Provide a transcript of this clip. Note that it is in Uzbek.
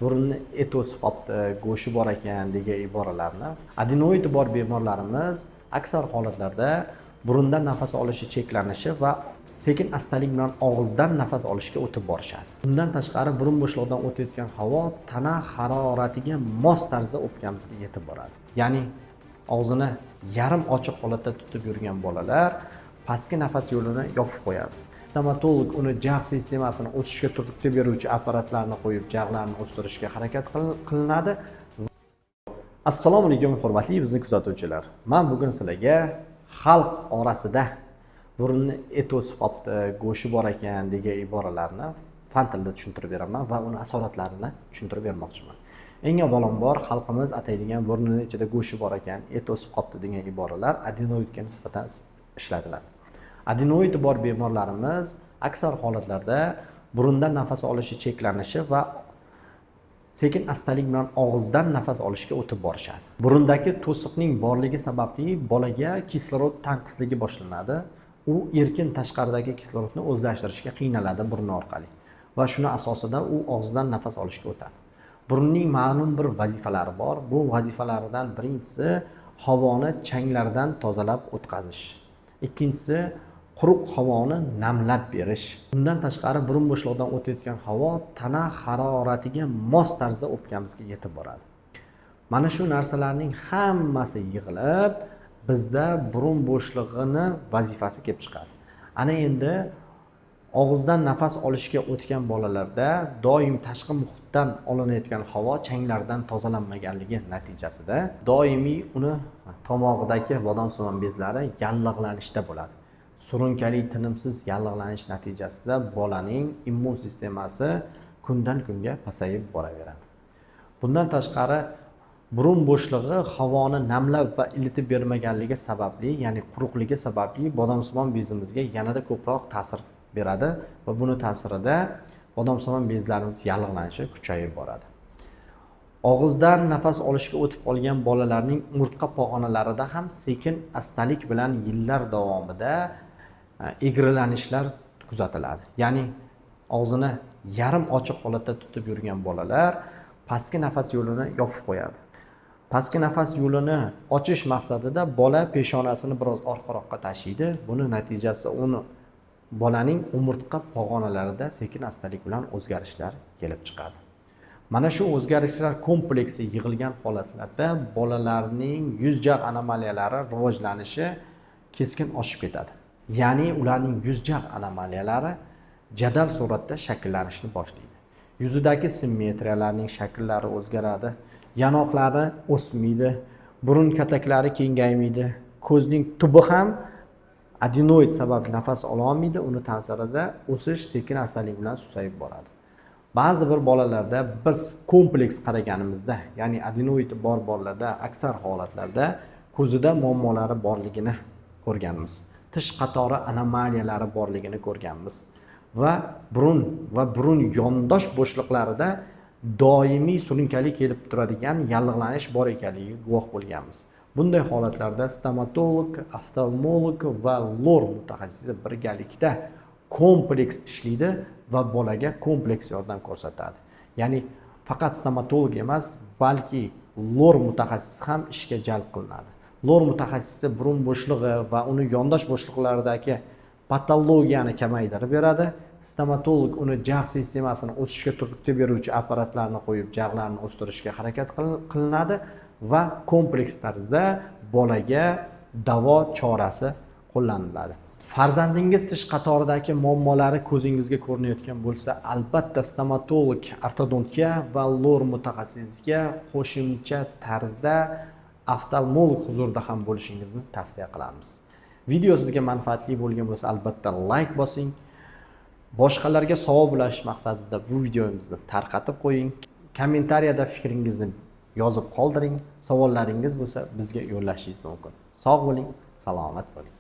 burunni et o'sib qolibdi, go'shi bor ekan degan iboralarni adenoidi bor bemorlarimiz aksar holatlarda burundan nafas olishi cheklanishi va sekin astalik bilan og'izdan nafas olishga o'tib borishadi. Bundan tashqari burun bo'shlig'idan o'tayotgan havo tana haroratiga mos tarzda o'pkamizga yetib boradi. Ya'ni og'zini yarim ochiq holatda tutib yurgan bolalar pastki nafas yo'lini yopib qo'yadi. Stomatolog uni jag' sistemasini o'sishga turtki beruvchi apparatlarni qo'yib, jag'larni o'stirishga harakat qilinadi. Assalomu alaykum hurmatli bizni kuzatuvchilar. Men bugun sizlarga xalq orasida burunni et o'sib qolibdi, go'shi bor ekan degan iboralarni fan tilida tushuntirib beraman va uni asoratlarini tushuntirib bermoqchiman. Eng avvalambor xalqimiz ataydigan burunning ichida go'shi bor ekan, et o'sib qolibdi degan iboralar adenoidga nisbatan ishlatiladi. Adenoidi bor bemorlarimiz aksar holatlarda burundan nafas olishi cheklanishi va sekin astalik bilan og'izdan nafas olishga o'tib borishadi. Burundagi to'siqning borligi sababli bolaga kislorod tanqisligi boshlanadi. U erkin tashqaridagi kislorodni o'zlashtirishga qiynaladi burun orqali va shuni asosida u og'izdan nafas olishga o'tadi. Burunning ma'lum bir vazifalari bor. Bu vazifalardan birinchisi havoni changlardan tozalab o'tkazish. Ikkinchisi quruq havoni namlab berish. Bundan tashqari burun bo'shlig'idan o'tayotgan havo tana haroratiga mos tarzda o'pkamizga yetib boradi. Mana shu narsalarning hammasi yig'ilib bizda burun bo'shlig'ini vazifasi kelib chiqadi. Ana endi og'izdan nafas olishga o'tgan bolalarda doim tashqi muhitdan olinayotgan havo changlardan tozalanmaganligi natijasida doimiy uni tomog'idagi bodomsimon bezlari yallig'lanishda bo'ladi. Surunkali tinimsiz yallig'lanish natijasida bolaning immun sistemasi kundan kunga pasayib boraveradi. Bundan tashqari burun bo'shlig'i havoni namlab va ilitib bermaganligi sababli, ya'ni quruqligi sababli bodomsimon bezimizga yanada ko'proq ta'sir beradi va buni ta'sirida bodomsimon bezlarimiz yallig'lanishi kuchayib boradi. Og'izdan nafas olishga o'tib qolgan bolalarning umurtqa pog'onalarida ham sekin astalik bilan yillar davomida egrilanishlar kuzatiladi. Ya'ni og'zini yarim ochiq holatda tutib yurgan bolalar pastki nafas yo'lini yopib qo'yadi. Pastki nafas yo'lini ochish maqsadida bola peshonasini biroz orqaroqqa tashiydi. Buni natijasida bolaning umurtqa pog'onalarida sekin astalik bilan o'zgarishlar kelib chiqadi. Mana shu o'zgarishlar kompleksi yig'ilgan holatlarda bolalarning yuz jag' anomaliyalari rivojlanishi keskin oshib ketadi. Ya'ni ularning yuz jag' anomaliyalari jadal suratda shakllanishni boshlaydi. Yuzidagi simmetriyalarning shakllari o'zgaradi, yanoqlari o'smaydi, burun kataklari kengaymaydi, ko'zning tubi ham adenoid sababli nafas ola olmaydi, uni ta'sirida o'sish sekin astalik bilan susayib boradi. Ba'zi bir bolalarda biz kompleks qaraganimizda, ya'ni adenoid bor bolalarda aksar holatlarda ko'zida muammolari borligini ko'rganmiz. Tish qatori anomaliyalari borligini ko'rganmiz va burun yondosh bo'shliqlarida doimiy surunkali kelib turadigan yallig'lanish bor ekanligiga guvoh bo'lganmiz. Bunday holatlarda stomatolog, oftalmolog va lor mutaxassisi birgalikda kompleks ishlaydi va bolaga kompleks yordam ko'rsatadi. Ya'ni faqat stomatolog emas, balki lor mutaxassisi ham ishga jalb qilinadi. Lor mutaxassisi burun bo'shlig'i va uni yondosh bo'shliqlaridagi patologiyani kamaytirib beradi. Stomatolog uni jag' sistemasini o'sishga turtki beruvchi apparatlarni qo'yib, jag'larni o'stirishga harakat qilinadi va kompleks tarzda bolaga davo chorasi qo'llaniladi. Farzandingiz tish qatoridagi muammolari ko'zingizga ko'rinayotgan bo'lsa, albatta stomatolog, ortodontga va lor mutaxassisga qo'shimcha tarzda oftalmolog huzurida ham bo'lishingizni tavsiya qilamiz. Video sizga manfaatli bo'lgan bo'lsa, albatta like bosing. Boshqalarga savob ulash maqsadida bu videomizni tarqatib qo'ying. Kommentariyada fikringizni yozib qoldiring. Savollaringiz bo'lsa bizga yo'llashingiz mumkin. Sog' bo'ling, salomat bo'ling.